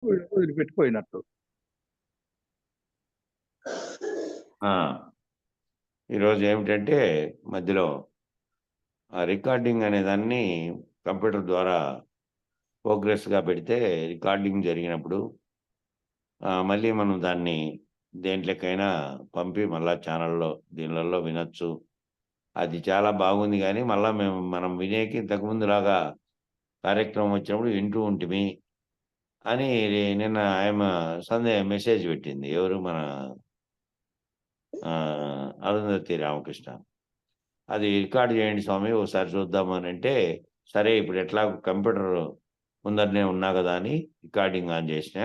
వదిలిపెట్టిపోయినట్టు. ఈరోజు ఏమిటంటే మధ్యలో రికార్డింగ్ అనే దాన్ని కంప్యూటర్ ద్వారా ప్రోగ్రెస్గా పెడితే రికార్డింగ్ జరిగినప్పుడు మళ్ళీ మనం దాన్ని దేంట్లోకైనా పంపి మళ్ళా ఛానల్లో దీనిలలో వినొచ్చు. అది చాలా బాగుంది కానీ మళ్ళా మనం వినేకి ఇంతకుముందులాగా కార్యక్రమం వచ్చినప్పుడు వింటూ ఉంటిమి అని నిన్న ఆమె మెసేజ్ పెట్టింది. ఎవరు మన అరుంధతి రామకృష్ణ. అది రికార్డ్ చేయండి స్వామి ఒకసారి చూద్దామని అంటే, సరే ఇప్పుడు ఎట్లా కంప్యూటర్ ముందరనే ఉన్నా కదా అని రికార్డింగ్ ఆన్ చేసిన.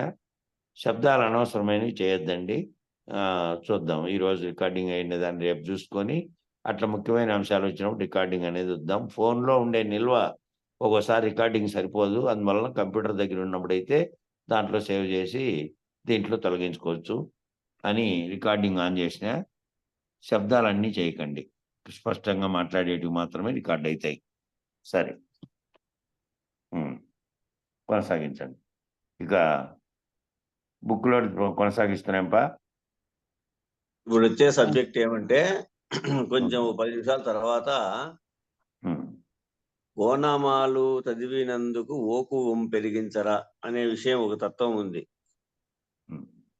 శబ్దాలు అనవసరమైనవి చేయొద్దండి, చూద్దాం ఈరోజు రికార్డింగ్ అయిన దాన్ని రేపు చూసుకొని అట్లా ముఖ్యమైన అంశాలు వచ్చినప్పుడు రికార్డింగ్ అనేది వద్దాం. ఫోన్లో ఉండే నిల్వ ఒక్కోసారి రికార్డింగ్ సరిపోదు, అందువలన కంప్యూటర్ దగ్గర ఉన్నప్పుడైతే దాంట్లో సేవ్ చేసి దీంట్లో తొలగించుకోవచ్చు అని రికార్డింగ్ ఆన్ చేసిన. శబ్దాలన్నీ చేయకండి, స్పష్టంగా మాట్లాడేటివి మాత్రమే రికార్డ్ అవుతాయి. సరే, కొనసాగించండి. ఇక బుక్లో కొనసాగిస్తున్నాంపా. ఇప్పుడు వచ్చే సబ్జెక్ట్ ఏమంటే కొంచెం 10 నిమిషాల తర్వాత ఓనామాలు చదివినందుకు ఓకు పెరిగించరా అనే విషయం ఒక తత్వం ఉంది.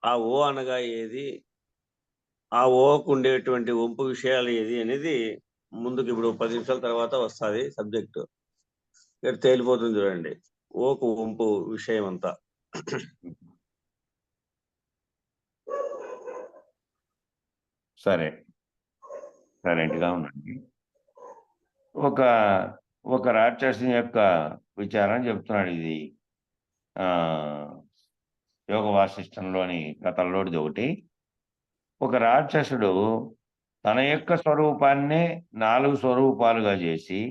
ఆ ఓ అనగా ఏది, ఆ ఓకు ఉండేటువంటి వంపు విషయాలు ఏది అనేది ముందుకు ఇప్పుడు 10 నిమిషాల తర్వాత వస్తుంది సబ్జెక్టు. ఇక్కడ తేలిపోతుంది చూడండి ఓకు వంపు విషయం అంతా. సరే, సైలెంట్గా ఉండండి. ఒక రాక్షసుని యొక్క విచారం చెప్తున్నాడు. ఇది యోగ వాసిష్టంలోని కథల్లోది ఒకటి. ఒక రాక్షసుడు తన యొక్క స్వరూపాన్నే 4 స్వరూపాలుగా చేసి,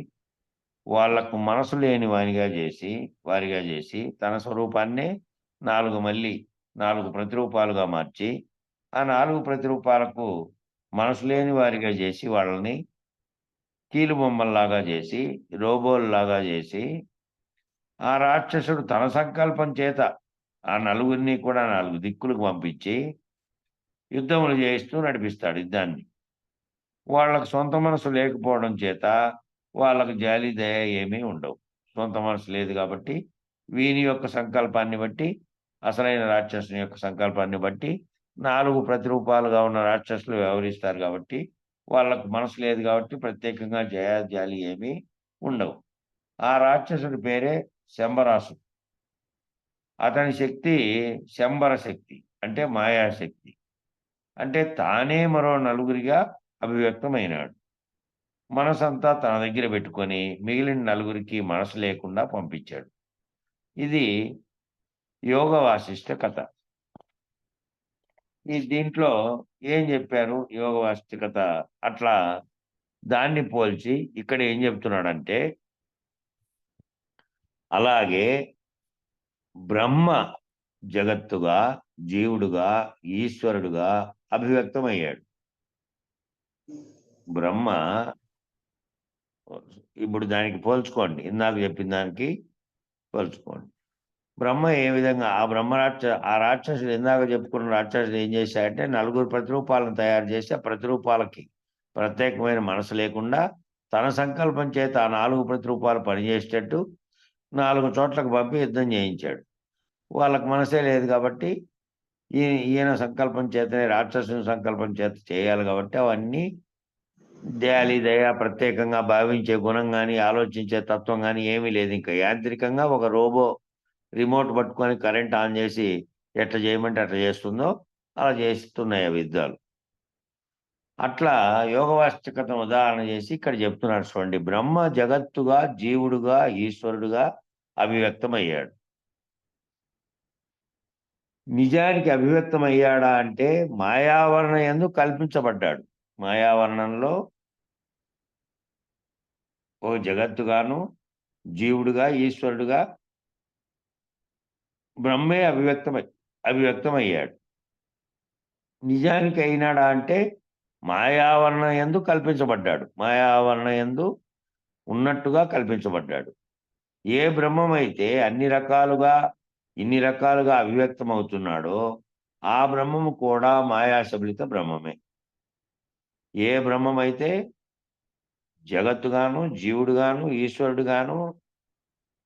వాళ్లకు మనసు లేని వారిగా చేసి తన స్వరూపాన్నే 4 ప్రతిరూపాలుగా మార్చి, ఆ 4 ప్రతిరూపాలకు మనసు లేని వారిగా చేసి వాళ్ళని కీలుబొమ్మల్లాగా చేసి, రోబోల్లాగా చేసి, ఆ రాక్షసుడు తన సంకల్పం చేత ఆ 4 కూడా 4 దిక్కులకు పంపించి యుద్ధములు చేయిస్తూ నడిపిస్తాడు యుద్ధాన్ని. వాళ్ళకు సొంత మనసు లేకపోవడం చేత వాళ్ళకు జాలి దయ ఏమీ ఉండవు. సొంత మనసు లేదు కాబట్టి వీని యొక్క సంకల్పాన్ని బట్టి, అసలైన రాక్షసుని యొక్క సంకల్పాన్ని బట్టి 4 ప్రతిరూపాలుగా ఉన్న రాక్షసులు వ్యవహరిస్తారు కాబట్టి వాళ్ళకు మనసు లేదు కాబట్టి ప్రత్యేకంగా జాలి ఏమీ ఉండవు. ఆ రాక్షసుడి పేరే శంబరాసు. అతని శక్తి శంబర శక్తి, అంటే మాయాశక్తి. అంటే తానే మరో 4 అభివ్యక్తమైనాడు. మనసంతా తన దగ్గర పెట్టుకొని మిగిలిన 4 మనసు లేకుండా పంపించాడు. ఇది యోగ వాసిష్ట కథ. దీంట్లో ఏం చెప్పారు యోగ వాసిష్ట కథ? అట్లా దాన్ని పోల్చి ఇక్కడ ఏం చెప్తున్నాడంటే, అలాగే బ్రహ్మ జగత్తుగా, జీవుడుగా, ఈశ్వరుడుగా అభివ్యక్తమయ్యాడు. బ్రహ్మ ఇప్పుడు దానికి పోల్చుకోండి, ఇందాక చెప్పిన దానికి పోల్చుకోండి. బ్రహ్మ ఏ విధంగా ఆ రాక్షసుడు ఇందాక చెప్పుకున్న రాక్షసుడు ఏం చేశాడంటే 4 ప్రతిరూపాలను తయారు చేసి ఆ ప్రతిరూపాలకి ప్రత్యేకమైన మనసు లేకుండా తన సంకల్పం చేత ఆ 4 ప్రతిరూపాలు పనిచేసేటట్టు 4 చోట్లకు పంపి యుద్ధం చేయించాడు. వాళ్ళకు మనసే లేదు కాబట్టి ఈయన సంకల్పం చేతనే, రాక్షసుని సంకల్పం చేత చేయాలి కాబట్టి అవన్నీ దయాలి దయ ప్రత్యేకంగా భావించే గుణం కానీ, ఆలోచించే తత్వం కానీ ఏమీ లేదు. ఇంకా యాంత్రికంగా ఒక రోబో రిమోట్ పట్టుకొని కరెంట్ ఆన్ చేసి ఎట్లా చేయమంటే అట్లా చేస్తుందో అలా చేస్తున్నాయి అవి యుద్ధాలు. అట్లా యోగవాస్తవికతను ఉదాహరణ చేసి ఇక్కడ చెప్తున్నాడు చూడండి. బ్రహ్మ జగత్తుగా, జీవుడుగా, ఈశ్వరుడుగా అభివ్యక్తమయ్యాడు. నిజానికి అభివ్యక్తమయ్యాడా అంటే మాయావరణ యందు కల్పించబడ్డాడు. మాయావరణంలో ఓ జగత్తుగాను, జీవుడుగా, ఈశ్వరుడుగా బ్రహ్మే అభివ్యక్తమయ్యాడు. నిజానికి అయినాడా అంటే మాయావరణ యందు కల్పించబడ్డాడు. మాయావరణ యందు ఉన్నట్టుగా కల్పించబడ్డాడు. ఏ బ్రహ్మమైతే అన్ని రకాలుగా ఇన్ని రకాలుగా అభివ్యక్తం అవుతున్నాడో ఆ బ్రహ్మము కూడా మాయాశబలిత బ్రహ్మమే. ఏ బ్రహ్మమైతే జగత్తుగాను, జీవుడుగాను, ఈశ్వరుడుగాను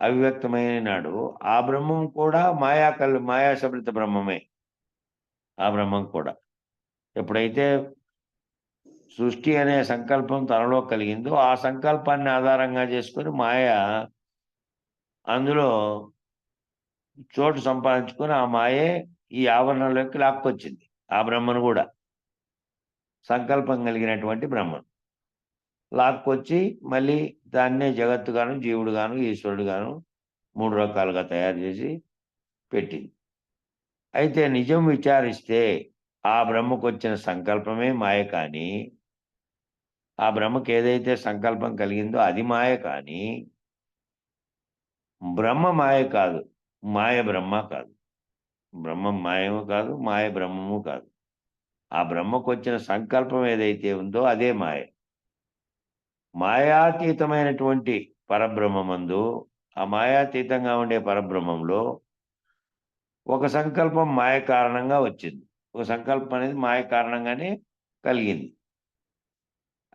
అభివ్యక్తమైనాడు, ఆ బ్రహ్మం కూడా మాయాశబలిత బ్రహ్మమే. ఆ బ్రహ్మం కూడా ఎప్పుడైతే సృష్టి అనే సంకల్పం తనలో కలిగిందో ఆ సంకల్పాన్ని ఆధారంగా చేసుకొని మాయ అందులో చోటు సంపాదించుకొని ఆ మాయే ఈ ఆవరణలోకి లాక్కొచ్చింది. ఆ బ్రహ్మను కూడా సంకల్పం కలిగినటువంటి బ్రహ్మను లాక్కొచ్చి మళ్ళీ దాన్నే జగత్తుగాను, జీవుడుగాను, ఈశ్వరుడుగాను 3 రకాలుగా తయారు చేసి పెట్టింది. అయితే నిజం విచారిస్తే ఆ బ్రహ్మకొచ్చిన సంకల్పమే మాయ కానీ, ఆ బ్రహ్మకి ఏదైతే సంకల్పం కలిగిందో అది మాయ కానీ, బ్రహ్మ మాయ కాదు. మాయ బ్రహ్మ కాదు. బ్రహ్మం మాయము కాదు, మాయ బ్రహ్మము కాదు. ఆ బ్రహ్మకొచ్చిన సంకల్పం ఏదైతే ఉందో అదే మాయ. మాయాతీతమైనటువంటి పరబ్రహ్మమందు, ఆ మాయాతీతంగా ఉండే పరబ్రహ్మంలో ఒక సంకల్పం మాయ కారణంగా వచ్చింది. ఒక సంకల్పం అనేది మాయ కారణంగానే కలిగింది.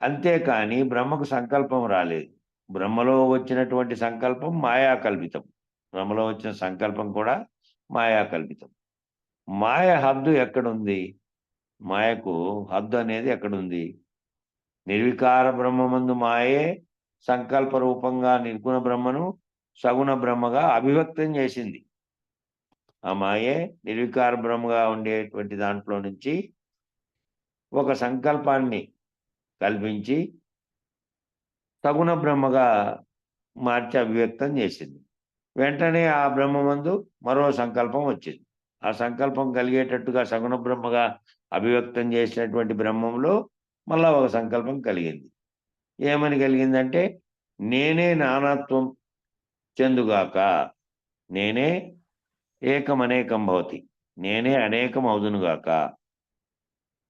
అంతేకాని బ్రహ్మకు సంకల్పం రాలేదు. బ్రహ్మలో వచ్చినటువంటి సంకల్పం మాయా కల్పితం. బ్రహ్మలో వచ్చిన సంకల్పం కూడా మాయా కల్పితం. మాయ హద్దు ఎక్కడుంది? మాయకు హద్దు అనేది ఎక్కడుంది? నిర్వికార బ్రహ్మమందు మాయే సంకల్ప రూపంగా నిర్గుణ బ్రహ్మను సగుణ బ్రహ్మగా అభివ్యక్తం చేసింది. ఆ మాయే నిర్వికార బ్రహ్మగా ఉండేటువంటి దాంట్లో నుంచి ఒక సంకల్పాన్ని కల్పించి సగుణ బ్రహ్మగా మార్చి అభివ్యక్తం చేసింది. వెంటనే ఆ బ్రహ్మమందు మరో సంకల్పం వచ్చింది. ఆ సంకల్పం కలిగేటట్టుగా సగుణ బ్రహ్మగా అభివ్యక్తం చేసినటువంటి బ్రహ్మంలో మళ్ళా ఒక సంకల్పం కలిగింది. ఏమని కలిగిందంటే, నేనే నానాత్వం చెందుగాక, నేనే ఏకమనేకం భవతి, నేనే అనేకం అవుదునుగాక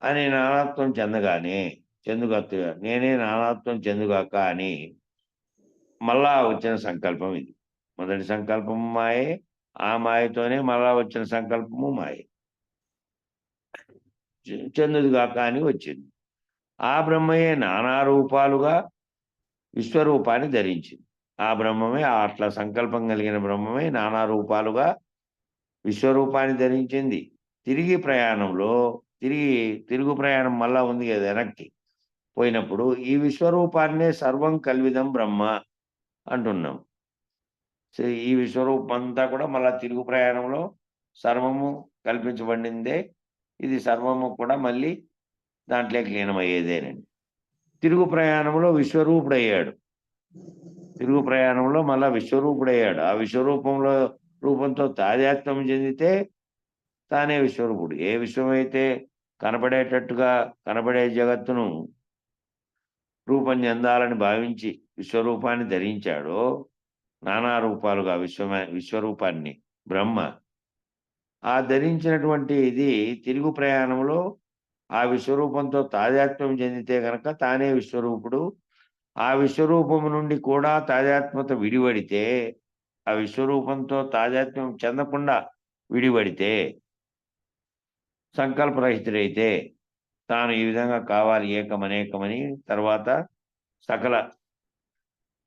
అని నానాత్వం చెందుగాక నేనే నానాత్వం చెందుగాక అని మళ్ళా వచ్చిన సంకల్పం ఇది. మొదటి సంకల్పం మాయే, ఆ మాయతోనే మళ్ళా వచ్చిన సంకల్పము మాయే. చెందుదుగాక అని వచ్చింది. ఆ బ్రహ్మయే నానా రూపాలుగా విశ్వరూపాన్ని ధరించింది. ఆ బ్రహ్మమే అట్లా సంకల్పం కలిగిన బ్రహ్మమే నానా రూపాలుగా విశ్వరూపాన్ని ధరించింది. తిరుగు ప్రయాణం మళ్ళా ఉంది కదా వెనక్కి పోయినప్పుడు ఈ విశ్వరూపాన్నే సర్వం కల్విదం బ్రహ్మ అంటున్నాం. ఈ విశ్వరూపం అంతా కూడా మళ్ళా తిరుగు ప్రయాణంలో సర్వము కల్పించబడిందే. ఇది సర్వము కూడా మళ్ళీ దాంట్లోకి లీనమయ్యేదేనండి. తిరుగు ప్రయాణంలో విశ్వరూపుడయ్యాడు. తిరుగు ప్రయాణంలో మళ్ళా విశ్వరూపుడయ్యాడు. ఆ రూపంతో తాదాత్మ్యం చెందితే తానే విశ్వరూపుడు. ఏ విశ్వమైతే కనపడేటట్టుగా కనపడే జగత్తును రూపం చెందాలని భావించి విశ్వరూపాన్ని ధరించాడో, నానా రూపాలుగా విశ్వరూపాన్ని బ్రహ్మ ఆ ధరించినటువంటి ఇది తిరుగు ప్రయాణంలో ఆ విశ్వరూపంతో తాదాత్మ్యం చెందితే గనక తానే విశ్వరూపుడు. ఆ విశ్వరూపము నుండి కూడా తాదాత్మ్యత విడివడితే, ఆ విశ్వరూపంతో తాదాత్మ్యం చెందకుండా విడివడితే, సంకల్పరహితుడైతే తాను ఈ విధంగా కావాలి ఏకమనేకమని, తర్వాత సకల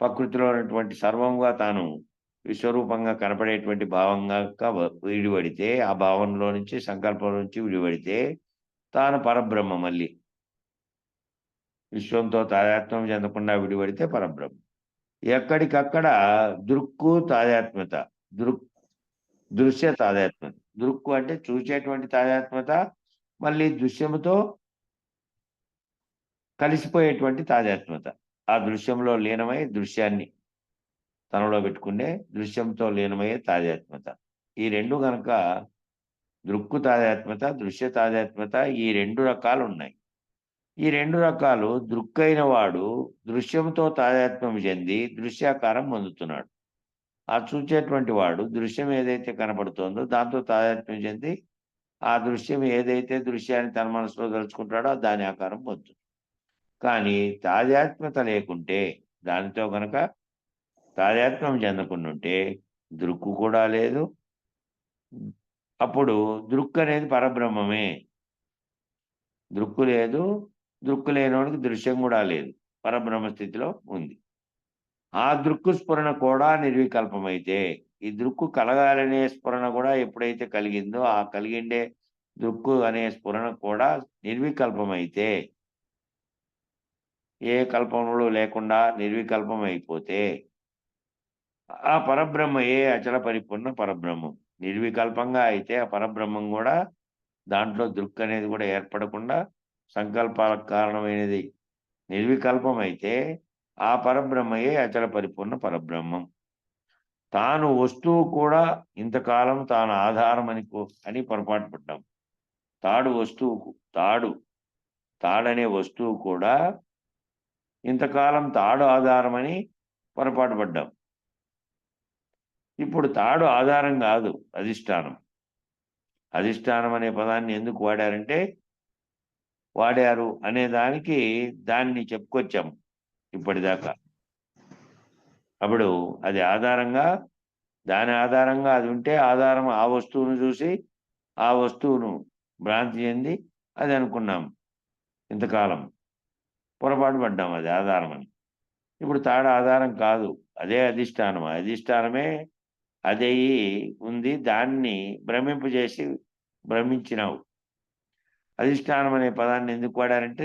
ప్రకృతిలో ఉన్నటువంటి సర్వంగా తాను విశ్వరూపంగా కనపడేటువంటి భావంగా విడివడితే, ఆ భావంలో నుంచి సంకల్పం నుంచి విడివడితే తాను పరబ్రహ్మ. మళ్ళీ విశ్వంతో తాదాత్మ్యం చెందకుండా విడివడితే పరబ్రహ్మ. ఎక్కడికక్కడ దృక్కు తాదాత్మ్యత, దృశ్య తాదాత్మ్యత. దృక్కు అంటే చూసేటువంటి తాదాత్మ్యత, మళ్ళీ దృశ్యముతో కలిసిపోయేటువంటి తాదాత్మ్యత. ఆ దృశ్యంలో లీనమై దృశ్యాన్ని తనలో పెట్టుకునే దృశ్యంతో లీనమయ్యే తాదాత్మ్యత. ఈ రెండు గనక దృక్కు తాదాత్మ్యత, దృశ్య తాదాత్మ్యత, ఈ 2 రకాలు ఉన్నాయి. ఈ 2 రకాలు దృక్కైన వాడు దృశ్యంతో తాదాత్మ్యం చెంది దృశ్యాకారం పొందుతున్నాడు. ఆ చూచేటువంటి వాడు దృశ్యం ఏదైతే కనపడుతోందో దాంతో తాదాత్మ్యం చెంది ఆ దృశ్యం ఏదైతే దృశ్యాన్ని తన మనసులో తలుచుకుంటాడో దాని ఆకారం పొందుతుంది. కానీ తాదాత్మ్యత లేకుంటే, దానితో గనక తాదాత్మ్యం చెందకుండా ఉంటే దృక్కు కూడా లేదు, అప్పుడు దృక్ అనేది పరబ్రహ్మమే. దృక్కు లేదు, దృక్కు లేనోడికి దృశ్యం కూడా లేదు, పరబ్రహ్మ స్థితిలో ఉంది. ఆ దృక్కు స్ఫురణ కూడా నిర్వికల్పమైతే, ఈ దృక్కు కలగాలనే స్ఫురణ కూడా ఎప్పుడైతే కలిగిందో, ఆ కలిగిండే దృక్కు అనే స్ఫురణ కూడా నిర్వికల్పమైతే, ఏ కల్పములు లేకుండా నిర్వికల్పం అయిపోతే, ఆ పరబ్రహ్మయే అచల పరిపూర్ణ పరబ్రహ్మం. నిర్వికల్పంగా అయితే ఆ పరబ్రహ్మం కూడా దాంట్లో దృక్ అనేది కూడా ఏర్పడకుండా సంకల్పాలకు కారణమైనది నిర్వికల్పమైతే, ఆ పరబ్రహ్మయే అచల పరిపూర్ణ పరబ్రహ్మం. తాను వస్తువు కూడా ఇంతకాలం తాను ఆధారం అని పొరపాటు పడ్డాం. తాడు వస్తువుకు తాడనే వస్తువు కూడా ఇంతకాలం తాడు ఆధారమని పొరపాటు పడ్డాం. ఇప్పుడు తాడు ఆధారం కాదు, అధిష్టానం. అధిష్టానం అనే పదాన్ని ఎందుకు వాడారు అనే దాన్ని చెప్పుకొచ్చాం ఇప్పటిదాకా. అప్పుడు అది దాని ఆధారంగా అది ఉంటే ఆధారం ఆ వస్తువును చూసి ఆ వస్తువును భ్రాంతి చెంది అది అనుకున్నాం. ఇంతకాలం పొరపాటు పడ్డాం అది ఆధారమని. ఇప్పుడు తాడు ఆధారం కాదు, అదే అధిష్టానం. అధిష్టానమే అదయి ఉంది, దాన్ని భ్రమింపజేసి భ్రమించినావు. అధిష్టానం అనే పదాన్ని ఎందుకు వాడారంటే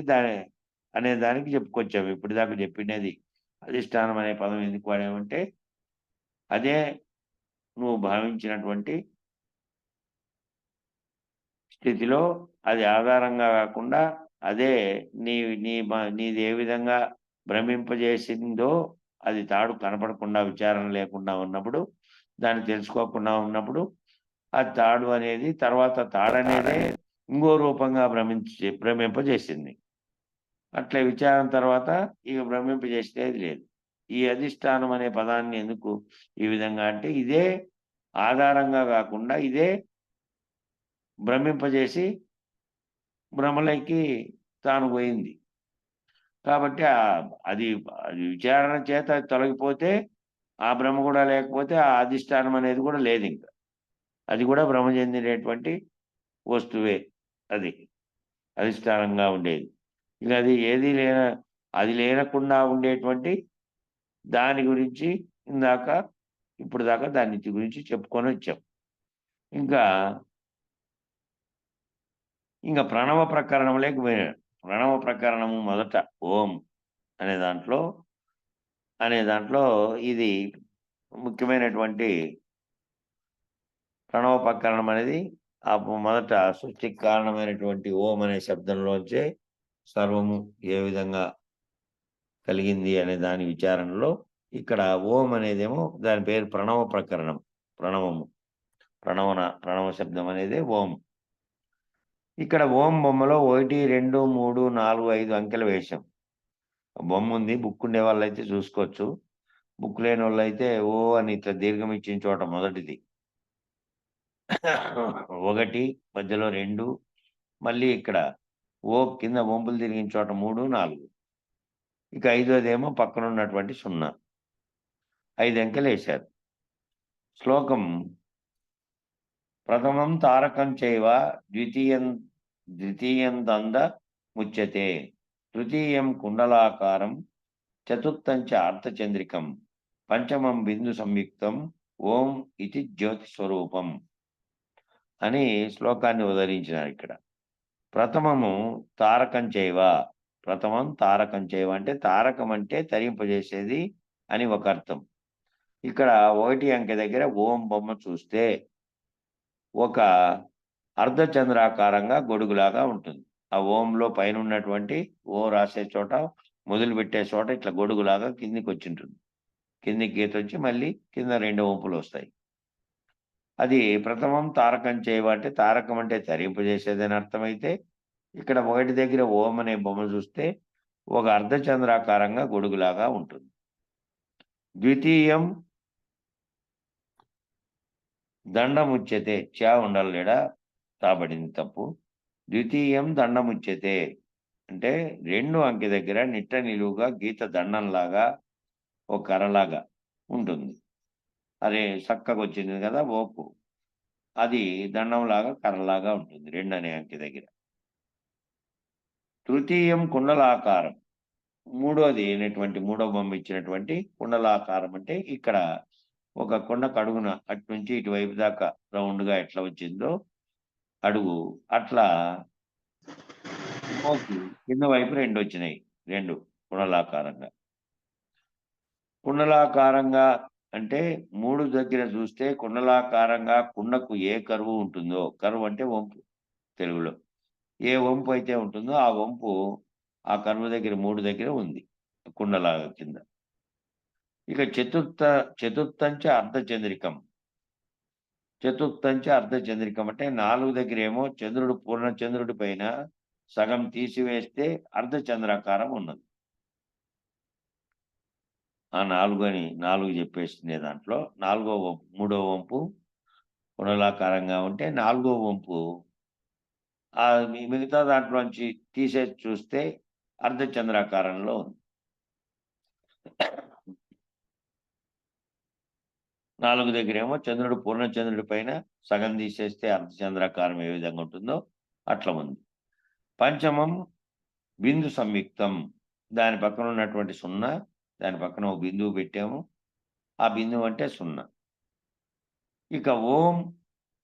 అనే దానికి చెప్పుకొచ్చాము. ఇప్పటిదాకా చెప్పినది అధిష్టానం అనే పదం ఎందుకు వాడామంటే, అదే నువ్వు భావించినటువంటి స్థితిలో అది ఆధారంగా కాకుండా అదే నీది ఏ విధంగా భ్రమింపజేసిందో, అది తాడు కనపడకుండా విచారణ లేకుండా ఉన్నప్పుడు, దాన్ని తెలుసుకోకుండా ఉన్నప్పుడు, ఆ తాడు అనేది తర్వాత తాడనేదే ఇంకో రూపంగా భ్రమింపజేసింది. అట్లా విచారం తర్వాత ఇక భ్రమింపజేసేది లేదు. ఈ అధిష్టానం అనే పదాన్ని ఎందుకు ఈ విధంగా అంటే, ఇదే ఆధారంగా కాకుండా ఇదే భ్రమింపజేసి భ్రమలోకి తాను పోయింది. కాబట్టి అది విచారణ చేత తొలగిపోతే ఆ భ్రమ కూడా లేకపోతే ఆ అధిష్టానం అనేది కూడా లేదు ఇంకా. అది కూడా భ్రమ చెందినటువంటి వస్తువే అది అధిష్టానంగా ఉండేది. ఇక అది లేనకుండా ఉండేటువంటి దాని గురించి ఇప్పుడు దాకా దాని గురించి చెప్పుకొని వచ్చాం. ఇంకా ప్రణవ ప్రకరణంలోకి పోయినాడు. ప్రణవ ప్రకరణము మొదట ఓం అనే దాంట్లో ఇది ముఖ్యమైనటువంటి ప్రణవ ప్రకరణం అనేది ఆ మొదట సృష్టికి కారణమైనటువంటి ఓం అనే శబ్దంలోంచే సర్వము ఏ విధంగా కలిగింది అనే దాని విచారణలో ఇక్కడ ఓం అనేదేమో దాని పేరు ప్రణవ ప్రకరణం. ప్రణవ శబ్దం అనేది ఓం. ఇక్కడ ఓం బొమ్మలో 1, 2, 3, 4, 5 అంకెలు వేశాం. బొమ్మ ఉంది, బుక్ ఉండే వాళ్ళైతే చూసుకోవచ్చు. బుక్ లేని వాళ్ళైతే ఓ అని ఇట్లా దీర్ఘం ఇచ్చిన చోట మొదటిది 1, మధ్యలో 2, మళ్ళీ ఇక్కడ ఓ కింద వంపులు తిరిగిన చోట 3, 4, ఇక 5వదేమో పక్కన ఉన్నటువంటి 0. 5 అంకెలు వేశారు. శ్లోకం ప్రథమం తారకం చైవ ద్వితీయం దంద ముచ్యతే, తృతీయం కుండలాకారం, చతుర్థం చ అర్ధచంద్రికం, పంచమం బిందు సంయుక్తం, ఓం ఇది జ్యోతి స్వరూపం అని శ్లోకాన్ని ఉదహరించినారు. ఇక్కడ ప్రథమం తారకం చైవ అంటే తారకం అంటే తరింపజేసేది అని ఒక అర్థం. ఇక్కడ 1 అంకె దగ్గర ఓం బొమ్మ చూస్తే ఒక అర్ధచంద్రాకారంగా గొడుగులాగా ఉంటుంది. ఆ ఓంలో పైన ఉన్నటువంటి ఓ రాసే చోట మొదలుపెట్టే చోట ఇట్లా గొడుగులాగా కిందికి వచ్చింటుంది. కిందికి గీత వచ్చి మళ్ళీ కింద 2 వంపులు వస్తాయి. అది ప్రథమం తారకం చైవ అంటే తారకం అంటే తరింపజేసేదని అర్థమైతే, ఇక్కడ 1 దగ్గర ఓం అనే బొమ్మ చూస్తే ఒక అర్ధచంద్రాకారంగా గొడుగులాగా ఉంటుంది. ద్వితీయం దండముచ్యతే, చా ఉండాలి లేడా, కాబడింది తప్పు. ద్వితీయం దండముచ్యతే అంటే 2 అంకె దగ్గర నిట్ట నిలువుగా గీత దండంలాగా ఒక కర్రలాగా ఉంటుంది. అరే చక్కగా వచ్చింది కదా ఓపు. అది దండంలాగా కర్రలాగా ఉంటుంది 2 అనే అంకె దగ్గర. తృతీయం కుండలాకారం. మూడోది అయినటువంటి మూడో బొమ్మ ఇచ్చినటువంటి కుండలాకారం అంటే ఇక్కడ ఒక కుండకు అడుగున అటు నుంచి ఇటువైపు దాకా రౌండ్‌గా ఎట్లా వచ్చిందో అడుగు అట్లా ఓకి కింద వైపు 2 వచ్చినాయి. 2 కుండలాకారంగా. కుండలాకారంగా అంటే 3 దగ్గర చూస్తే కుండలాకారంగా కుండకు ఏ కర్వ్ ఉంటుందో, కర్వ్ అంటే వంపు తెలుగులో. ఏ వంపు అయితే ఉంటుందో ఆ వంపు ఆ కర్వ్ దగ్గర 3 దగ్గర ఉంది. కుండలాగా కింద. ఇక చతుర్థంచ అర్ధచంద్రికం. చతుర్థంచ అర్ధచంద్రికం అంటే 4 దగ్గరేమో చంద్రుడు పూర్ణచంద్రుడి పైన సగం తీసివేస్తే అర్ధచంద్రాకారం ఉన్నది. ఆ 4 చెప్పేసినే దాంట్లో మూడో వంపు కుండలాకారంగా ఉంటే, నాలుగో వంపు మిగతా దాంట్లోంచి తీసేసి చూస్తే అర్ధచంద్రాకారంలో ఉంది. 4 దగ్గరేమో చంద్రుడు పూర్ణచంద్రుడి పైన సగం తీసేస్తే అర్ధచంద్రాకారం ఏ విధంగా ఉంటుందో అట్లా ఉంది. పంచమం బిందు సంయుక్తం. దాని పక్కన ఉన్నటువంటి 0, దాని పక్కన ఒక బిందువు పెట్టాము. ఆ బిందువు అంటే 0. ఇక ఓం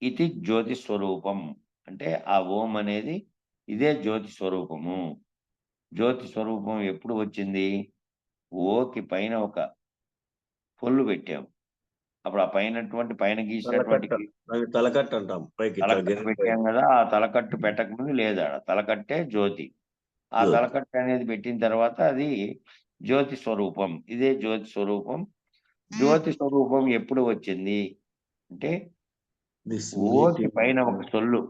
ఇతి జ్యోతి స్వరూపం. అంటే ఆ ఓం అనేది ఇదే జ్యోతి స్వరూపము. జ్యోతి స్వరూపం ఎప్పుడు వచ్చింది? ఓకి పైన ఒక పొల్లు పెట్టాము. అప్పుడు ఆ పైన గీసినటువంటి తలకట్టు అంటాం. తలకట్టు పెట్టాం కదా! ఆ తలకట్టు పెట్టకముందు లేదు ఆడ. తలకట్టే జ్యోతి. ఆ తలకట్టు అనేది పెట్టిన తర్వాత అది జ్యోతి స్వరూపం. ఇదే జ్యోతి స్వరూపం. జ్యోతి స్వరూపం ఎప్పుడు వచ్చింది అంటే ఓకి పైన ఒక సొల్లు,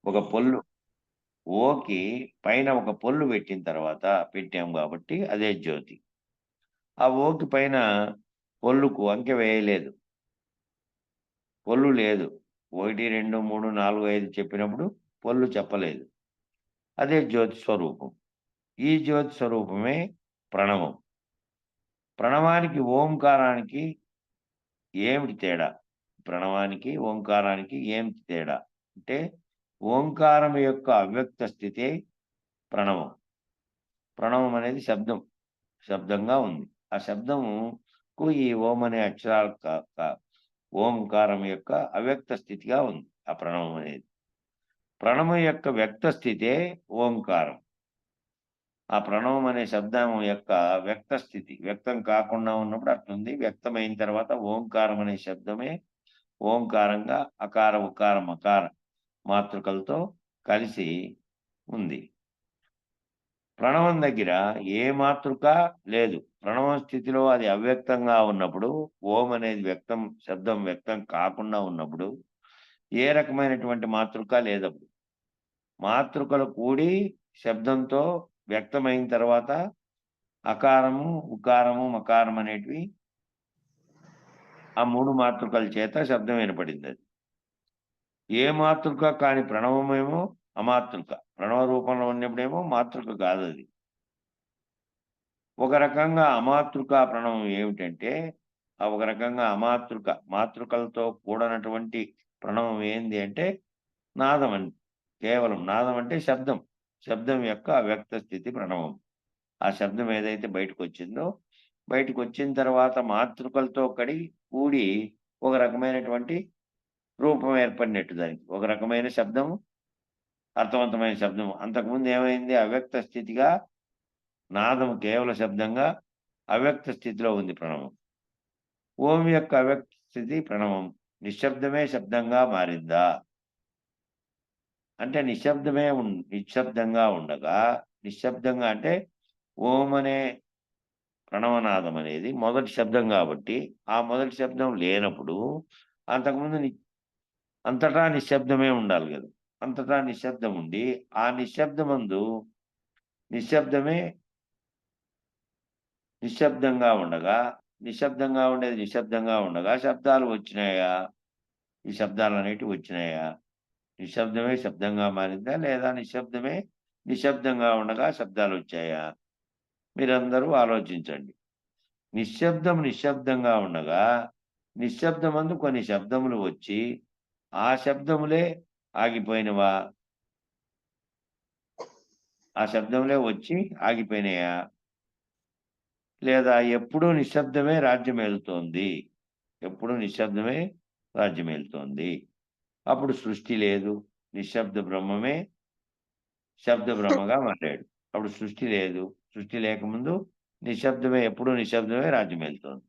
ఒక పొల్లు. ఓకి పైన ఒక పొల్లు పెట్టిన తర్వాత పెట్టాం కాబట్టి అదే జ్యోతి. ఆ ఓకి పైన పొల్లుకు అంకె వేయలేదు. పొల్లు లేదు. 1, 2, 3, 4, 5 చెప్పినప్పుడు పొల్లు చెప్పలేదు. అదే జ్యోతి స్వరూపం. ఈ జ్యోతి స్వరూపమే ప్రణవం. ప్రణవానికి ఓంకారానికి ఏమిటి తేడా? ప్రణవానికి ఓంకారానికి ఏమిటి తేడా? అంటే ఓంకారం యొక్క అవ్యక్త స్థితే ప్రణవం. ప్రణవం అనేది శబ్దంగా ఉంది. ఆ శబ్దముకు ఈ ఓం అనే అక్షరాలు ఓంకారం యొక్క అవ్యక్త స్థితిగా ఉంది ఆ ప్రణవం అనేది. ప్రణవం యొక్క వ్యక్త స్థితే ఓంకారం. ఆ ప్రణవం అనే శబ్దం యొక్క వ్యక్త స్థితి, వ్యక్తం కాకుండా ఉన్నప్పుడు అట్లుంది. వ్యక్తమైన తర్వాత ఓంకారం అనే శబ్దమే ఓంకారంగా అకార, ఉకార, మకార మాతృకలతో కలిసి ఉంది. ప్రణవం దగ్గర ఏ మాతృక లేదు. ప్రణవం స్థితిలో అది అవ్యక్తంగా ఉన్నప్పుడు, ఓం అనేది శబ్దం వ్యక్తం కాకుండా ఉన్నప్పుడు ఏ రకమైనటువంటి మాతృక లేదప్పుడు. మాతృకలు కూడి శబ్దంతో వ్యక్తమైన తర్వాత అకారము, ఉకారము, మకారం అనేటివి ఆ 3 మాతృకల చేత శబ్దం వినపడిందది. ఏ మాతృక కాని ప్రణవమేమో అమాతృక. ప్రణవ రూపంలో ఉన్నప్పుడేమో మాతృక కాదది. ఒక రకంగా అమాతృక ప్రణవం ఏమిటంటే, ఒక రకంగా మాతృకలతో కూడనటువంటి ప్రణవం ఏంది అంటే నాదం. కేవలం నాదం అంటే శబ్దం. శబ్దం యొక్క అవ్యక్త స్థితి ప్రణవం. ఆ శబ్దం ఏదైతే బయటకొచ్చిందో, బయటకొచ్చిన తర్వాత మాతృకలతో కూడి ఒక రకమైనటువంటి రూపం ఏర్పడినట్టు దానికి. ఒక రకమైన శబ్దం, అర్థవంతమైన శబ్దం. అంతకుముందు ఏమైంది? అవ్యక్త స్థితిగా నాదం కేవల శబ్దంగా అవ్యక్త స్థితిలో ఉంది ప్రణవం. ఓం యొక్క అవ్యక్త స్థితి ప్రణవం. నిశ్శబ్దమే శబ్దంగా మారిందా? అంటే నిశ్శబ్దంగా ఉండగా, నిశ్శబ్దంగా అంటే ఓం అనే ప్రణవనాదం అనేది మొదటి శబ్దం కాబట్టి, ఆ మొదటి శబ్దం లేనప్పుడు అంతకుముందు అంతటా నిశ్శబ్దమే ఉండాలి గదా! అంతటా నిశ్శబ్దం ఉండి, ఆ నిశ్శబ్దమందు నిశ్శబ్దమే నిశ్శబ్దంగా ఉండగా, ఉండేది నిశ్శబ్దంగా ఉండగా శబ్దాలు వచ్చినాయా? ఈ శబ్దాలనేటివి వచ్చినాయా? నిశ్శబ్దమే శబ్దంగా మారిందా? లేదా నిశ్శబ్దమే నిశ్శబ్దంగా ఉండగా శబ్దాలొచ్చాయా? మీరందరూ ఆలోచించండి. నిశ్శబ్దంగా ఉండగా నిశ్శబ్దమందు కొన్ని శబ్దములు వచ్చి ఆ శబ్దములే ఆగిపోయినవా? ఆ శబ్దములే వచ్చి ఆగిపోయినాయా? లేదా ఎప్పుడూ నిశ్శబ్దమే రాజ్యమేలుతోంది? ఎప్పుడూ నిశ్శబ్దమే రాజ్యమేలుతోంది. అప్పుడు సృష్టి లేదు. నిశ్శబ్ద బ్రహ్మమే శబ్ద బ్రహ్మగా మారాడు. అప్పుడు సృష్టి లేదు. సృష్టి లేకముందు నిశ్శబ్దమే ఎప్పుడూ నిశ్శబ్దమే రాజ్యమేలుతోంది.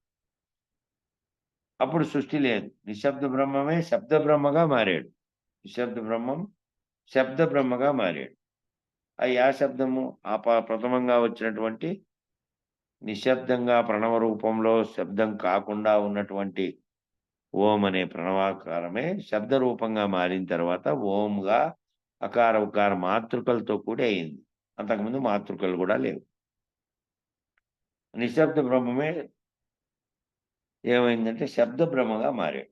అప్పుడు సృష్టి లేదు. నిశ్శబ్ద బ్రహ్మమే శబ్ద బ్రహ్మగా మారాడు. నిశ్శబ్ద బ్రహ్మం శబ్ద బ్రహ్మగా మారాడు. ఆ శబ్దము ప్రథమంగా వచ్చినటువంటి నిశ్శబ్దంగా ప్రణవ రూపంలో శబ్దం కాకుండా ఉన్నటువంటి ఓం అనే ప్రణవాకారమే శబ్ద రూపంగా మారిన తర్వాత ఓంగా అకార ఉకార మాతృకలతో కూడి అయింది. అంతకుముందు మాతృకలు కూడా లేవు. నిశ్శబ్ద బ్రహ్మమే ఏమైందంటే శబ్ద బ్రహ్మగా మారాడు.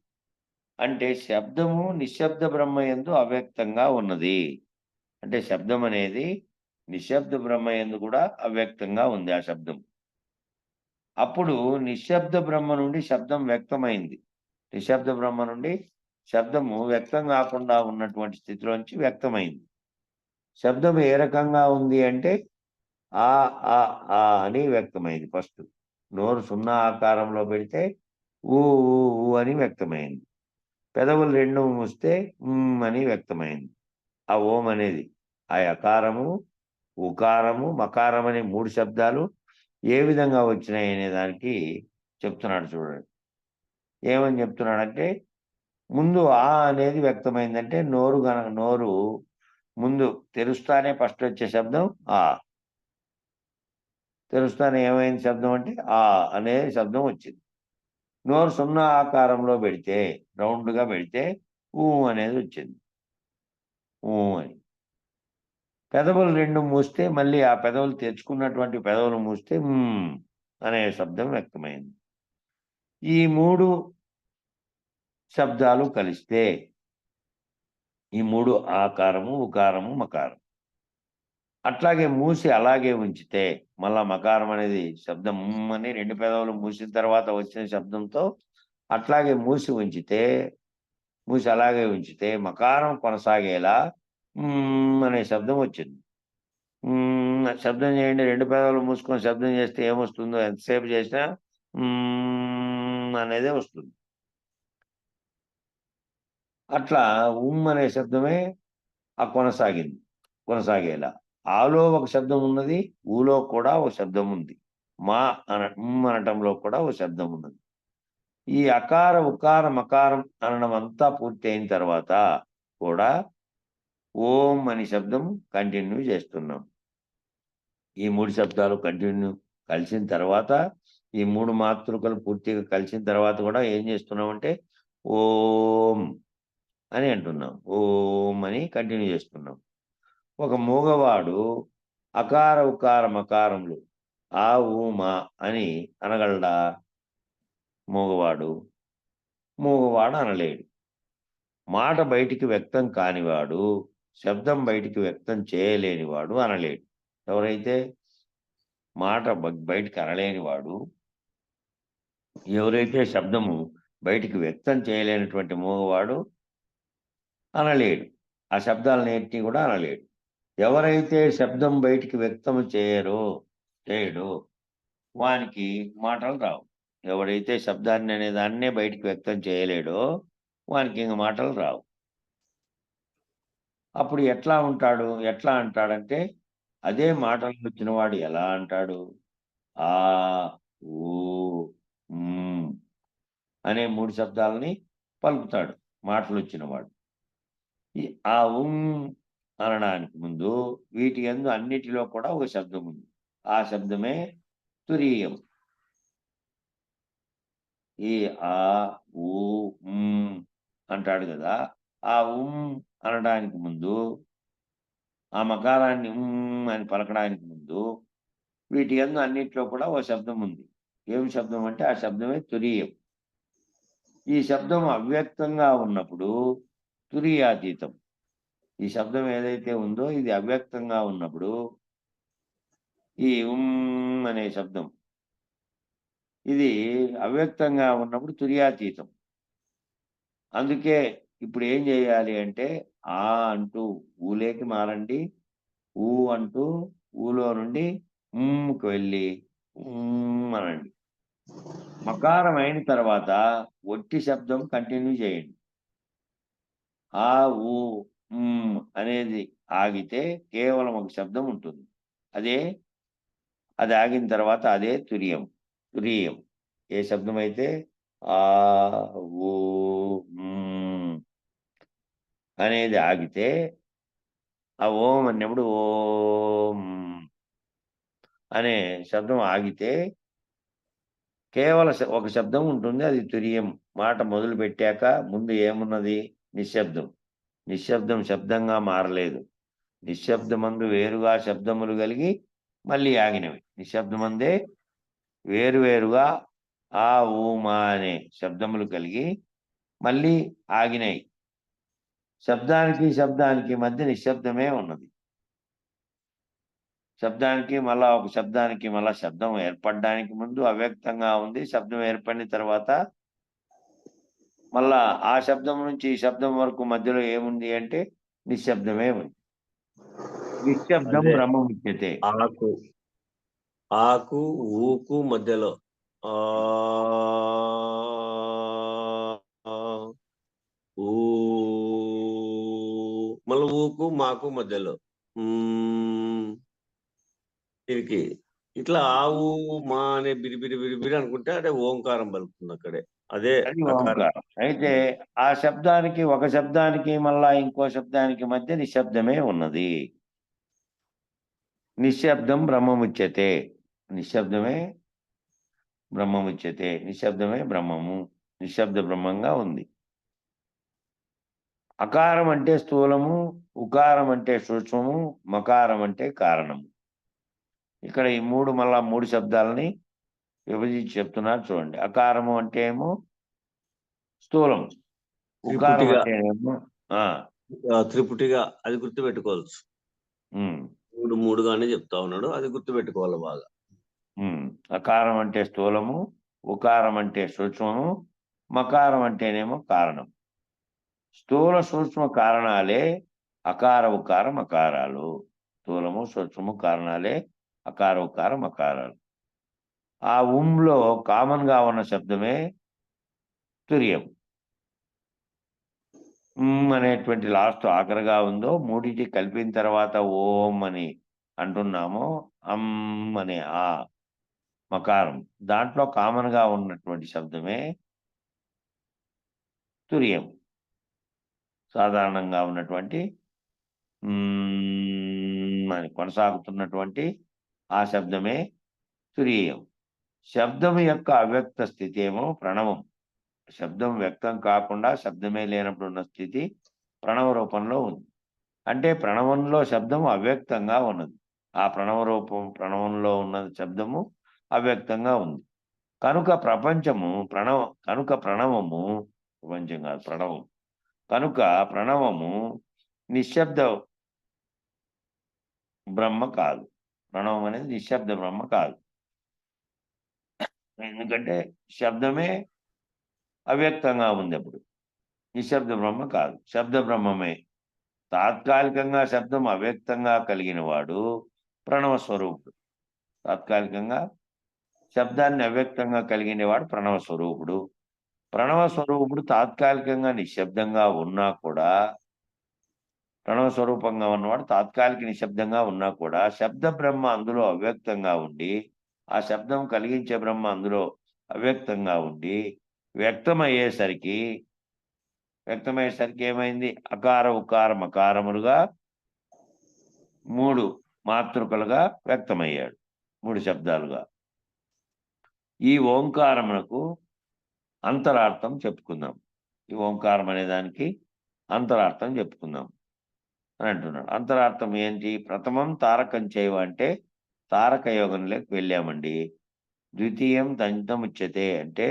అంటే శబ్దము నిశ్శబ్ద బ్రహ్మయందు అవ్యక్తంగా ఉన్నది. అంటే శబ్దం అనేది నిశ్శబ్ద బ్రహ్మయందు కూడా అవ్యక్తంగా ఉంది ఆ శబ్దం. అప్పుడు నిశ్శబ్ద బ్రహ్మ నుండి శబ్దం వ్యక్తమైంది. నిశ్శబ్ద బ్రహ్మ నుండి శబ్దము వ్యక్తం కాకుండా ఉన్నటువంటి స్థితిలోంచి వ్యక్తమైంది. శబ్దం ఏ రకంగా ఉంది అంటే ఆ, ఆ, ఆ అని వ్యక్తమైంది ఫస్ట్. నోరు సున్నా ఆకారంలో పెడితే ఊ, ఊ, ఊ అని వ్యక్తమైంది. పెదవులు 2 మూస్తే అని వ్యక్తమైంది. ఆ ఓం అనేది ఆ యకారము, ఉకారము, మకారం అనే 3 శబ్దాలు ఏ విధంగా వచ్చినాయి అనే దానికి చెప్తున్నాడు చూడండి. ఏమని చెప్తున్నాడంటే ముందు ఆ అనేది వ్యక్తమైందంటే నోరు ముందు తెరుస్తానే ఫస్ట్ వచ్చే శబ్దం ఆ. తెరుస్తానే ఏమైంది శబ్దం అంటే ఆ అనే శబ్దం వచ్చింది. నోరు సున్నా ఆకారంలో పెడితే రౌండ్‌గా పెడితే ఊ అనేది వచ్చింది. ఊ అని. పెదవులు 2 మూస్తే మళ్ళీ ఆ పెదవులు తెరుచుకున్నటువంటి పెదవులు మూస్తే అనే శబ్దం వ్యక్తమైంది. ఈ 3 శబ్దాలు కలిస్తే ఈ 3 ఆకారము, ఉకారము, మకారం. అట్లాగే మూసి అలాగే ఉంచితే మళ్ళా మకారం అనేది శబ్దం అని 2 పెదవులు మూసిన తర్వాత వచ్చిన శబ్దంతో అట్లాగే మూసి అలాగే ఉంచితే మకారం కొనసాగేలా అనే శబ్దం వచ్చింది. శబ్దం చేయండి. 2 పెదవులు మూసుకొని శబ్దం చేస్తే ఏమొస్తుందో ఎంతసేపు చేసినా అనేదే వస్తుంది. అట్లా అనే శబ్దమే కొనసాగేలా. ఆలో ఒక శబ్దం ఉన్నది. ఊలో కూడా ఒక శబ్దం ఉంది. అనటంలో కూడా ఒక శబ్దం ఉన్నది. ఈ అకార, ఉకార, మకారం అనడం అంతా పూర్తి అయిన తర్వాత కూడా ఓం అనే శబ్దం కంటిన్యూ చేస్తున్నాం. ఈ 3 శబ్దాలు కంటిన్యూ కలిసిన తర్వాత ఈ 3 మాతృకలు పూర్తిగా కలిసిన తర్వాత కూడా ఏం చేస్తున్నామంటే ఓం అని అంటున్నాం. ఓం అని కంటిన్యూ చేస్తున్నాం. ఒక మూగవాడు అకార, ఉకార, మకారములు ఆ, ఊ, మా అని అనగలడా? మూగవాడు అనలేడు. మాట బయటికి వ్యక్తం కానివాడు, శబ్దం బయటికి వ్యక్తం చేయలేనివాడు అనలేడు. ఎవరైతే మాట బయటికి అనలేనివాడు, ఎవరైతే శబ్దము బయటికి వ్యక్తం చేయలేనటువంటి మూగవాడు అనలేడు. ఆ శబ్దాలన్నిటిని కూడా అనలేడు. ఎవరైతే శబ్దం బయటికి వ్యక్తం చేయడో వానికి మాటలు రావు. ఎవడైతే శబ్దాన్ని అనే దాన్నే బయటికి వ్యక్తం చేయలేడో వానికి ఇంక మాటలు రావు. అప్పుడు ఎట్లా అంటాడంటే అదే మాటలు వచ్చిన వాడు ఎలా అంటాడు? ఆ, ఊ, అనే 3 శబ్దాలని పలుకుతాడు మాటలొచ్చిన వాడు. ఈ ఆ అనడానికి ముందు వీటి యందు అన్నిటిలో కూడా ఒక శబ్దం ఉంది. ఆ శబ్దమే తురీయం. ఈ ఆ, ఊ, అంటాడు కదా! ఆ అనడానికి ముందు ఆ మకారాన్ని అని పలకడానికి ముందు వీటి యందు అన్నిట్లో కూడా ఓ శబ్దం ఉంది. ఏం శబ్దం అంటే ఆ శబ్దమే తురీయం. ఈ శబ్దం అవ్యక్తంగా ఉన్నప్పుడు తురీయాతీతం. ఈ శబ్దం ఏదైతే ఉందో ఇది అవ్యక్తంగా ఉన్నప్పుడు ఈ అనే శబ్దం ఇది అవ్యక్తంగా ఉన్నప్పుడు తుర్యాతీతం. అందుకే ఇప్పుడు ఏం చేయాలి అంటే ఆ అంటూ ఊలేకి మారండి. ఊ అంటూ ఊలో నుండి కి వెళ్ళి అనండి. మకారం అయిన తర్వాత ఒట్టి శబ్దం కంటిన్యూ చేయండి. ఆ ఊ అనేది ఆగితే కేవలం ఒక శబ్దం ఉంటుంది. అది ఆగిన తర్వాత అదే తురియం. తురీయం. ఏ శబ్దం అయితే ఆ ఊ అనేది ఆగితే ఆ ఓం అన్నప్పుడు ఓం అనే శబ్దం ఆగితే కేవలం ఒక శబ్దం ఉంటుంది. అది తురియం. మాట మొదలుపెట్టాక ముందు ఏమున్నది? నిశ్శబ్దం. నిశ్శబ్దం శబ్దంగా మారలేదు. నిశ్శబ్దమందు వేరుగా శబ్దములు కలిగి మళ్ళీ ఆగినవి. నిశ్శబ్దమందే వేరువేరుగా ఆ, ఊ, మా అనే శబ్దములు కలిగి మళ్ళీ ఆగినాయి. శబ్దానికి శబ్దానికి మధ్య నిశ్శబ్దమే ఉన్నది. శబ్దానికి మళ్ళా ఒక శబ్దానికి మళ్ళా శబ్దం ఏర్పడడానికి ముందు అవ్యక్తంగా ఉంది. శబ్దం ఏర్పడిన తర్వాత మళ్ళా ఆ శబ్దం నుంచి ఈ శబ్దం వరకు మధ్యలో ఏముంది అంటే నిశ్శబ్దమే ఉంది. నిశ్శబ్దం అదే బ్రహ్మముచ్యతే. ఆకు ఆకు ఊకు మధ్యలో ఆ ఊ మళ్ళీ ఊకు మాకు మధ్యలో తిరిగి ఇట్లా ఆవు మా అనే బిరిబిరి బిరిబిరి అనుకుంటే అదే ఓంకారం పలుకుతుంది అక్కడే. అదే అది అకారం. ఓంకారం. అయితే ఆ శబ్దానికి ఒక శబ్దానికి మళ్ళా ఇంకో శబ్దానికి మధ్య నిశ్శబ్దమే ఉన్నది. నిశ్శబ్దం బ్రహ్మముచ్యతే. నిశ్శబ్దమే బ్రహ్మముచ్యతే. నిశ్శబ్దమే బ్రహ్మము. నిశ్శబ్ద బ్రహ్మంగా ఉంది. అకారం అంటే స్థూలము, ఉకారం అంటే సూక్ష్మము, మకారం అంటే కారణము. ఇక్కడ ఈ మళ్ళా మూడు శబ్దాలని విభజించి చెప్తున్నారు చూడండి. అకారము అంటే ఏమో స్థూలం. ఉకారం త్రిపుటిగా అంటేనేమో త్రిపుటిగా అది గుర్తు పెట్టుకోవచ్చు. ఉమ్, మూడుగానే చెప్తా ఉన్నాడు, అది గుర్తు పెట్టుకోవాలి బాగా. అకారం అంటే స్థూలము, ఉకారం అంటే సూక్ష్మము, మకారం అంటేనేమో కారణం. స్థూల సూక్ష్మ కారణాలే అకార ఉకార మకారాలు. స్థూలము సూక్ష్మము కారణాలే అకార ఉకార మకారాలు. ఆ లో కామన్ గా ఉన్న శబ్దమే తుర్యం. అనేటువంటి లాస్ట్ ఆఖరిగా ఉందో మూడింటి కలిపిన తర్వాత ఓం అని అంటున్నామో అనే ఆ మకారం దాంట్లో కామన్ గా ఉన్నటువంటి శబ్దమే తుర్యం. సాధారణంగా ఉన్నటువంటి అని కొనసాగుతున్నటువంటి ఆ శబ్దమే తురీయం. శబ్దం యొక్క అవ్యక్త స్థితి ఏమో ప్రణవం. శబ్దం వ్యక్తం కాకుండా శబ్దమే లేనప్పుడు ఉన్న స్థితి ప్రణవ రూపంలో ఉంది. అంటే ప్రణవంలో శబ్దం అవ్యక్తంగా ఉన్నది. ఆ ప్రణవంలో ఉన్న శబ్దము అవ్యక్తంగా ఉంది. కనుక ప్రణవము ప్రపంచం కాదు ప్రణవం. కనుక ప్రణవము నిశ్శబ్ద బ్రహ్మ కాదు. ప్రణవం అనేది నిశ్శబ్ద బ్రహ్మ కాదు. ఎందుకంటే శబ్దమే అవ్యక్తంగా ఉంది అప్పుడు. నిశ్శబ్ద బ్రహ్మ కాదు, శబ్ద బ్రహ్మమే. తాత్కాలికంగా శబ్దం అవ్యక్తంగా కలిగిన వాడు ప్రణవ స్వరూపుడు. తాత్కాలికంగా శబ్దాన్ని అవ్యక్తంగా కలిగిన వాడు ప్రణవ స్వరూపుడు. ప్రణవ స్వరూపుడు తాత్కాలికంగా నిశ్శబ్దంగా ఉన్నా కూడా ప్రణవ స్వరూపంగా ఉన్నవాడు తాత్కాలిక నిశ్శబ్దంగా ఉన్నా కూడా శబ్ద బ్రహ్మ అందులో అవ్యక్తంగా ఉండి ఆ శబ్దం కలిగించే బ్రహ్మ అందులో అవ్యక్తంగా ఉండి వ్యక్తమయ్యేసరికి ఏమైంది? అకార ఉకార మకారములుగా 3 మాతృకలుగా వ్యక్తమయ్యాడు. 3 శబ్దాలుగా. ఈ ఓంకారమునకు అంతరార్థం చెప్పుకుందాం. ఈ ఓంకారం అనే దానికి అంతరార్థం చెప్పుకుందాం అని అంటున్నాడు. అంతరార్థం ఏంటి? ప్రథమం తారకం చేయవ అంటే తారక యోగంలోకి వెళ్ళామండి. ద్వితీయం దంతముచ్యతే అంటే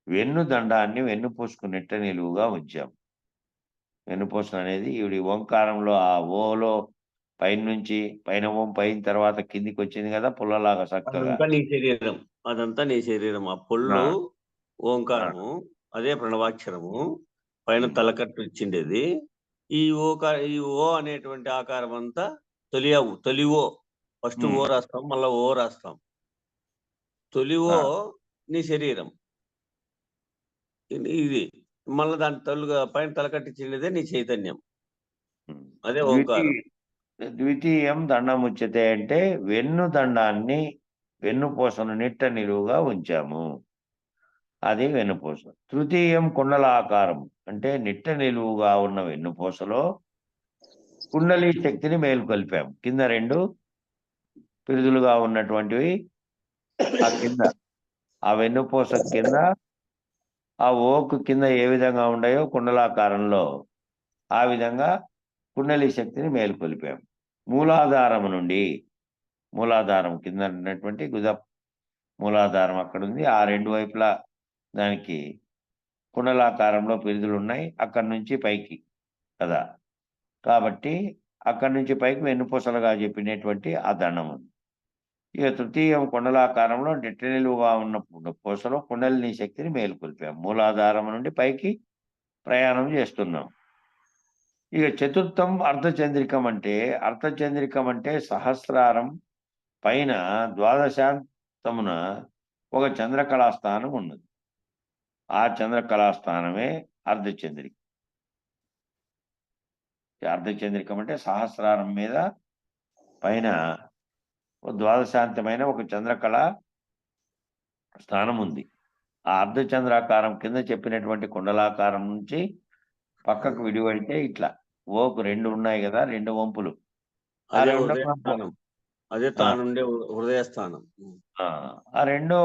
వెన్ను దండాన్ని వెన్నుపూసుకున్నట్ట నిలువుగా ఉంచాం. వెన్నుపూస అనేది ఈవిడి ఓంకారంలో ఆ ఓలో పైన ఓం పైన తర్వాత కిందికి వచ్చింది కదా పుల్లలాగా చక్కగా. నీ శరీరం అదంతా నీ శరీరం. ఆ పొల్లు ఓంకారము, అదే ప్రణవాక్షరము, పైన తలకట్టు ఇచ్చిండేది. ఈ ఓ అనేటువంటి ఆకారం అంతా తొలి ఓ. ఫస్ట్ ఓ రాస్తాం, మళ్ళా ఓ రాస్తాం. తొలి ఓ నీ శరీరం. ఇది మళ్ళా దాని పైన తలకట్టించిండేదే నీ చైతన్యం. అదే ఓంకారం. ద్వితీయం దండముచ్యతే అంటే వెన్ను దండాన్ని వెన్నుపూసను నిట్ట నిలువుగా ఉంచాము, అది వెన్నుపూస. తృతీయం కుండలాకారం అంటే నిట్ట నిలువుగా ఉన్న వెన్నుపూసలో కుండలి శక్తిని మేలుకొల్పాం. కింద 2 పిరుదులుగా ఉన్నటువంటివి ఆ కింద, ఆ వెన్నుపూస కింద, ఆ ఓకు కింద ఏ విధంగా ఉన్నాయో కుండలాకారంలో ఆ విధంగా కుండలి శక్తిని మేలుకొల్పాం. మూలాధారం నుండి, మూలాధారం కింద ఉన్నటువంటి మూలాధారం అక్కడుంది. ఆ 2 వైపులా దానికి కుండలాకారంలో పిరుదులున్నాయి. అక్కడి నుంచి పైకి కదా. కాబట్టి అక్కడి నుంచి పైకి వెన్నుపూసలుగా చెప్పినటువంటి ఆ దండం ఉంది. ఇక తృతీయం కుండలాకారంలో నిట్ట నిలువుగా ఉన్న పూసలో కుండలిని శక్తిని మేలుకొల్పాం. మూలాధారం నుండి పైకి ప్రయాణం చేస్తున్నాం. ఇక చతుర్థం అర్ధచంద్రికం అంటే సహస్రారం పైన ద్వాదశాంతమున ఒక చంద్రకళాస్థానం ఉన్నది. ఆ చంద్రకళాస్థానమే అర్ధచంద్రిక. అర్ధచంద్రికం అంటే సహస్రారం మీద పైన ద్వాదశాంతమైన ఒక చంద్రకళ స్థానం ఉంది. ఆ అర్ధచంద్రాకారం కింద చెప్పినటువంటి కుండలాకారం నుంచి పక్కకు విడివడితే ఇట్లా ఓకు 2 ఉన్నాయి కదా, 2 వంపులు. ఆ అదే రెండో హృదయస్థానం. అదే తానుండే హృదయస్థానం. ఆ రెండో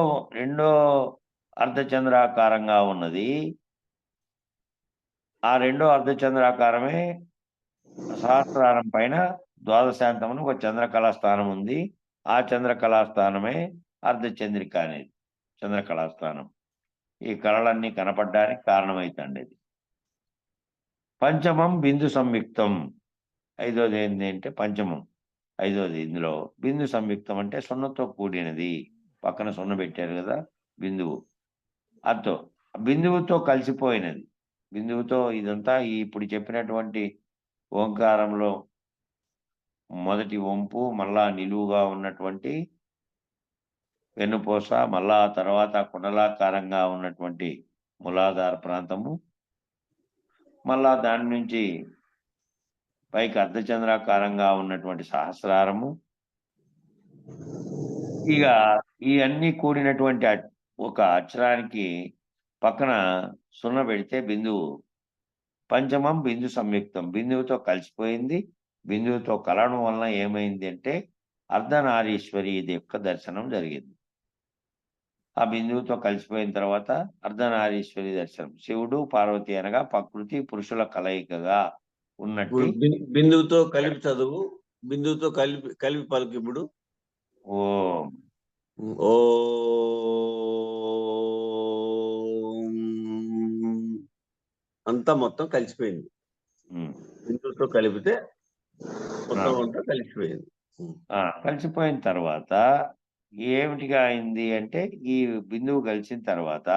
అర్ధచంద్రాకారంగా ఉన్నది. ఆ రెండో అర్ధచంద్రాకారమే సహస్రారం పైన ద్వాదశాంతమున ఒక చంద్రకళా స్థానం ఉంది. ఆ చంద్రకళా స్థానమే అర్ధచంద్రిక అనేది, చంద్రకళా స్థానం. ఈ కళలన్నీ కనపడడానికి కారణమైతండి ఇది. పంచమం బిందు సంయుక్తం. ఐదోది ఏంటి అంటే పంచమం. ఐదోది ఇందులో బిందు సంయుక్తం అంటే సున్నతో కూడినది. పక్కన సున్న పెట్టారు కదా బిందువు. అతో బిందువుతో కలిసిపోయినది. బిందువుతో ఇదంతా ఇప్పుడు చెప్పినటువంటి ఓంకారంలో మొదటి వంపు, మళ్ళా నిలువుగా ఉన్నటువంటి వెన్నుపూస, మళ్ళా ఆ తర్వాత కుండలాకారంగా ఉన్నటువంటి మూలాధార ప్రాంతము, మళ్ళా దాని నుంచి పైకి అర్ధచంద్రాకారంగా ఉన్నటువంటి సహస్రారము. ఇక ఈ అన్ని కూడినటువంటి ఒక అక్షరానికి పక్కన సున్న పెడితే బిందువు. పంచమం బిందు సంయుక్తం, బిందువుతో కలిసిపోయింది. బిందువుతో కలవడం వలన ఏమైంది అంటే అర్ధనారీశ్వరి ఇది యొక్క దర్శనం జరిగింది. ఆ బిందువుతో కలిసిపోయిన తర్వాత అర్ధనారీశ్వరి దర్శనం. శివుడు పార్వతి అనగా ప్రకృతి పురుషుల కలయికగా ఉన్నట్టు. బిందువుతో కలిపి చదువు, బిందువుతో కలిపి పలుకు. ఇప్పుడు ఓం ఓ అంతా మొత్తం కలిసిపోయింది. బిందువుతో కలిపితే మొత్తం అంతా కలిసిపోయింది. కలిసిపోయిన తర్వాత ఏమిటిగా అయింది అంటే ఈ బిందువు కలిసిన తర్వాత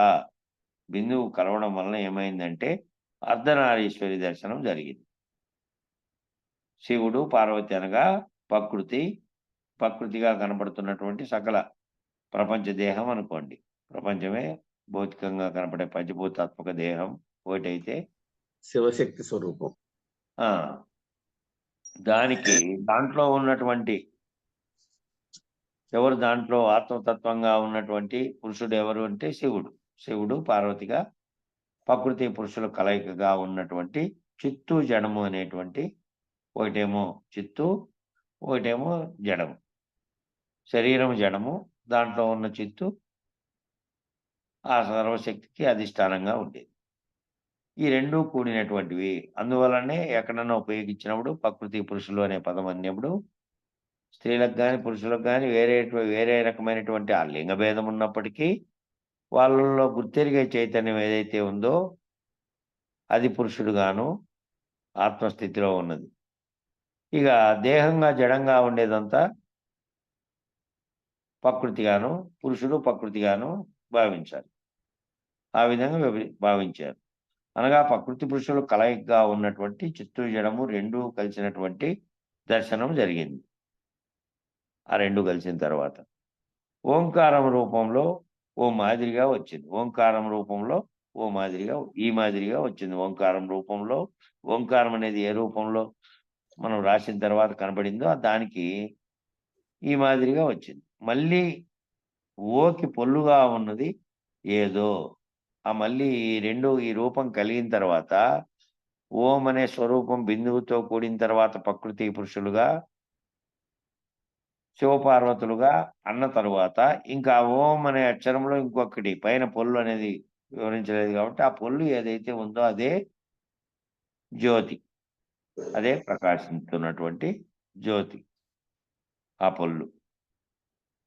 బిందువు కలవడం వలన ఏమైందంటే అర్ధనారీశ్వరి దర్శనం జరిగింది. శివుడు పార్వతి అనగా ప్రకృతిగా కనపడుతున్నటువంటి సకల ప్రపంచ దేహం అనుకోండి. ప్రపంచమే భౌతికంగా కనపడే పంచభూతాత్మక దేహం ఒకటైతే శివశక్తి స్వరూపం. దానికి దాంట్లో ఉన్నటువంటి ఎవరు, దాంట్లో ఆత్మతత్వంగా ఉన్నటువంటి పురుషుడు ఎవరు అంటే శివుడు పార్వతిగా ప్రకృతి పురుషుల కలయికగా ఉన్నటువంటి చిత్తు జడము అనేటువంటి, ఒకటేమో చిత్తు, ఒకటేమో జడము. శరీరం జడము, దాంట్లో ఉన్న చిత్తు ఆ సర్వశక్తికి అధిష్టానంగా ఉండేది. ఈ 2 కూడినటువంటివి. అందువలనే ఎక్కడన్నా ఉపయోగించినప్పుడు ప్రకృతి పురుషులు అనే పదం అన్నప్పుడు స్త్రీలకు గాని, పురుషులకు గాని వేరే రకమైనటువంటి ఆ లింగ భేదం ఉన్నప్పటికీ వాళ్ళలో గుర్తెరిగే చైతన్యం ఏదైతే ఉందో అది పురుషుడుగాను ఆత్మస్థితిలో ఉన్నది. ఇక దేహంగా జడంగా ఉండేదంతా ప్రకృతిగాను, పురుషుడు ప్రకృతిగాను భావించాలి. ఆ విధంగా భావించారు. అనగా ప్రకృతి పురుషులు కలయికగా ఉన్నటువంటి చిత్తు జడము రెండూ కలిసినటువంటి దర్శనం జరిగింది. ఆ రెండు కలిసిన తర్వాత ఓంకారం రూపంలో ఓ మాదిరిగా వచ్చింది. ఓంకారం రూపంలో ఓ మాదిరిగా ఈ మాదిరిగా వచ్చింది. ఓంకారం రూపంలో ఓంకారం అనేది ఏ రూపంలో మనం రాసిన తర్వాత కనబడిందో దానికి ఈ మాదిరిగా వచ్చింది. మళ్ళీ ఓకి పొల్లుగా ఉన్నది ఏదో. మళ్ళీ ఈ రూపం కలిగిన తర్వాత ఓం అనే స్వరూపం బిందువుతో కూడిన తర్వాత ప్రకృతి పురుషులుగా, శివపార్వతులుగా అన్న తరువాత ఇంకా ఓం అనే అక్షరంలో ఇంకొకటి పైన పొల్లు అనేది వివరించలేదు కాబట్టి ఆ పొల్లు ఏదైతే ఉందో అదే జ్యోతి. అదే ప్రకాశిస్తున్నటువంటి జ్యోతి. ఆ పొల్లు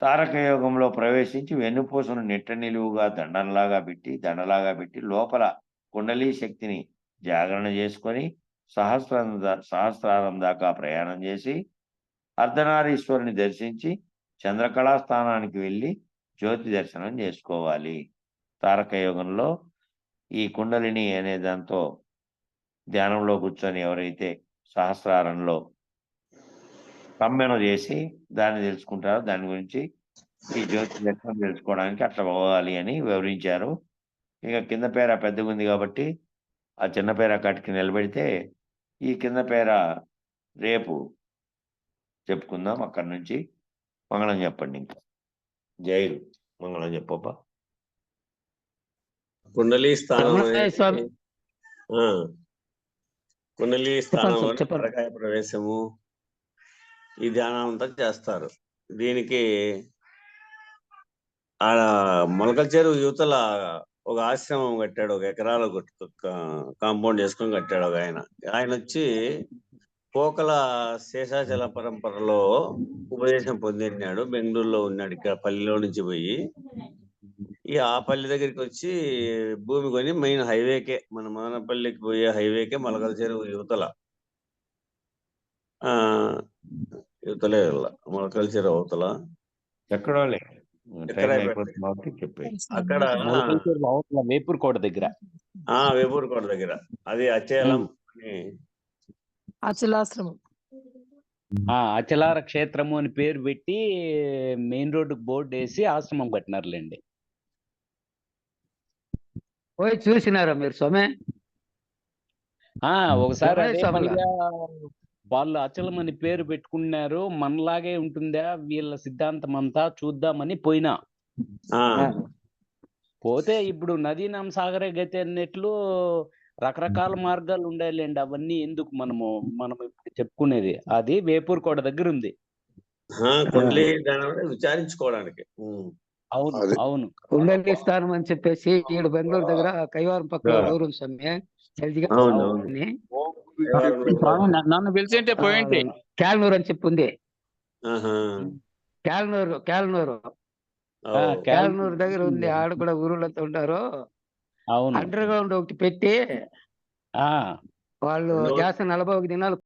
తారక యోగంలో ప్రవేశించి వెన్నుపూసను నిట్ట నిలువుగా దండలాగా పెట్టి లోపల కుండలీ శక్తిని జాగరణ చేసుకొని సహస్రారం దాకా ప్రయాణం చేసి అర్ధనారీశ్వరుని దర్శించి చంద్రకళా స్థానానికి వెళ్ళి జ్యోతి దర్శనం చేసుకోవాలి. తారక యోగంలో ఈ కుండలిని అనే దాంతో ధ్యానంలో కూర్చొని ఎవరైతే సహస్రారంలో కమ్మెన చేసి దాన్ని తెలుసుకుంటారో దాని గురించి ఈ జ్యోతి దర్శనం తెలుసుకోవడానికి అట్లా పోవాలి అని వివరించారు. ఇక కింద పేర పెద్దగా ఉంది కాబట్టి ఆ చిన్న పేర కటికి నిలబెడితే ఈ కింద పేర రేపు చెప్పుకుందాం. అక్కడి నుంచి మంగళం చెప్పండి. ఇంకా జైలు మంగళం చెప్పబ్బా. కుండలి స్థానం స్వామి. కుండలి స్థానంలో చెప్పండి. పరకాయ ప్రవేశము ఈ ధ్యానం అంతా చేస్తారు. దీనికి ఆ మొలకల చెరువు యువతల ఒక ఆశ్రమం కట్టాడు. 1 ఎకరాల కాంపౌండ్ చేసుకొని కట్టాడు ఒక ఆయన వచ్చి పోకల శేషాచల పరంపరలో ఉపదేశం పొందినాడు. బెంగళూరులో ఉన్నాడు. ఇక్కడ పల్లిలో నుంచి పోయి ఆ పల్లి దగ్గరికి వచ్చి భూమి కొని మెయిన్ హైవేకే, మన మదనపల్లికి పోయే హైవేకే మొలకల చెరువు యువతలే మొలకల చెరువు అవతల ఎక్కడో అక్కడ వేపూర్ కోట దగ్గర వేపూర్ కోట దగ్గర అది అచేలం అచలాశ్రమం, అచలార క్షేత్రము అని పేరు పెట్టి మెయిన్ రోడ్డు బోర్డు వేసి ఆశ్రమం కట్టినారులేండి. పోయి చూసినారా మీరు స్వామి? ఒకసారి అదే పనిగా వాళ్ళు అచలం అని పేరు పెట్టుకున్నారు. మనలాగే ఉంటుందా వీళ్ళ సిద్ధాంతం అంతా చూద్దామని పోయినా. పోతే ఇప్పుడు నదీనాం సాగరే గతి అన్నట్లు రకరకాల మార్గాలు ఉండాలండి. అవన్నీ ఎందుకు మనం ఇప్పుడు చెప్పుకునేది. అది వేపూర్ కోట దగ్గర ఉంది. విచారించుకోవడానికి. అవును కుండలి స్థానం అని చెప్పేసి ఈడు బెంగళూరు దగ్గర కైవారం పక్కన ఊరు స్వామి. నన్ను పిలిచింటే పోయింటి. క్యాల్నూరు అని చెప్పి ఉంది. క్యాల్నూరు దగ్గర ఉంది. ఆడ కూడా ఊరులతో ఉంటారు. అండర్ గ్రౌండ్ ఒకటి పెట్టి వాళ్ళు గ్యాస్ 41 దినాలు